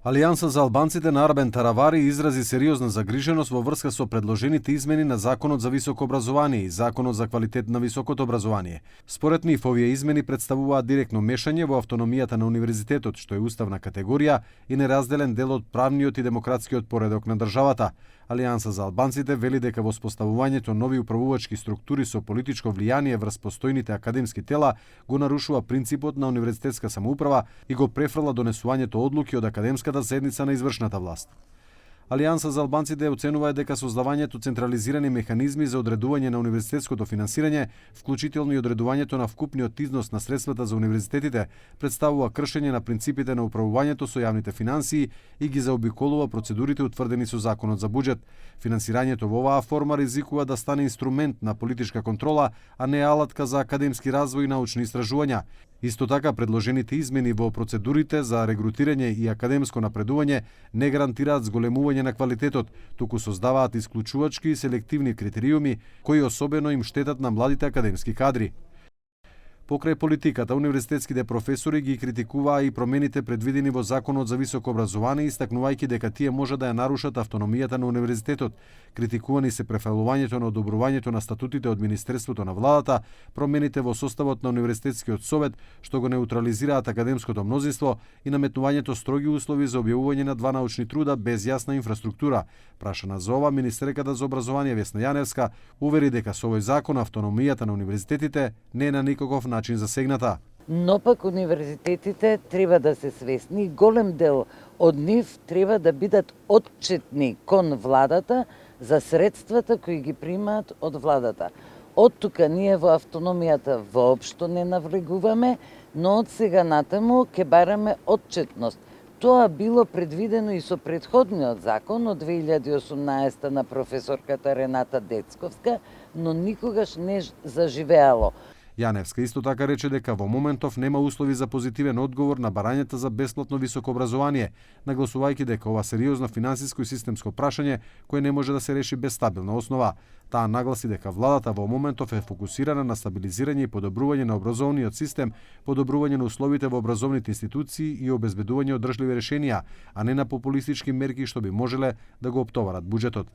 Алијанса за албанците на Арбен Таравари изрази сериозна загриженост во врска со предложените измени на Законот за високо образование и Законот за квалитет на високото образование. Според нив, овие измени представуваат директно мешање во автономијата на универзитетот, што е уставна категорија и неразделен дел од правниот и демократскиот поредок на државата. Алијанса за албанците вели дека во споставувањето нови управувачки структури со политичко влијание врз постојните академски тела го нарушува принципот на универзитетска самоуправа и го префрла донесувањето одлуки од академската седница на извршната власт. Алијанса за албанците оценува дека создавањето централизирани механизми за одредување на универзитетското финансирање, вклучително и одредувањето на вкупниот износ на средствата за универзитетите, представува кршење на принципите на управувањето со јавните финансии и ги заобиколува процедурите утврдени со Законот за буџет. Финансирањето во оваа форма ризикува да стане инструмент на политичка контрола, а не алатка за академски развој и научни истражувања. Исто така, предложените измени во процедурите за регрутирање и академско напредување не гарантираат зголемување на квалитетот, туку создаваат исклучувачки и селективни критериуми кои особено им штетат на младите академски кадри. Покрај политиката, универзитетските професори ги критикуваа и промените предвидени во Законот за високо образование, истакнувајќи дека тие може да ја нарушат автономијата на универзитетот. Критикувани се префалувањето на одобрувањето на статутите од Министерството на владата, промените во составот на Универзитетскиот совет, што го неутрализираат академското мнозинство и наметнувањето строги услови за објавување на два научни труда без јасна инфраструктура. Прашана за ова, министерката за образование Весна Јаневска увери дека со овој закон автономијата на универзитетите не е на никаков начин засегната. Но пак универзитетите треба да се свесни, голем дел од нив треба да бидат отчетни кон владата за средствата кои ги примаат од владата. Од тука ние во автономијата воопшто не навлегуваме, но од сега натаму ќе бараме отчетност. Тоа било предвидено и со претходниот закон од 2018 на професорката Рената Децковска, но никогаш не заживеало. Јаневска исто така рече дека во моментов нема услови за позитивен одговор на барањата за бесплатно високо образование, нагласувајќи дека ова сериозно финансиско и системско прашање кое не може да се реши без стабилна основа. Таа нагласи дека владата во моментов е фокусирана на стабилизирање и подобрување на образовниот систем, подобрување на условите во образовните институции и обезбедување одржливи решенија, а не на популистички мерки што би можеле да го оптоварат буџетот.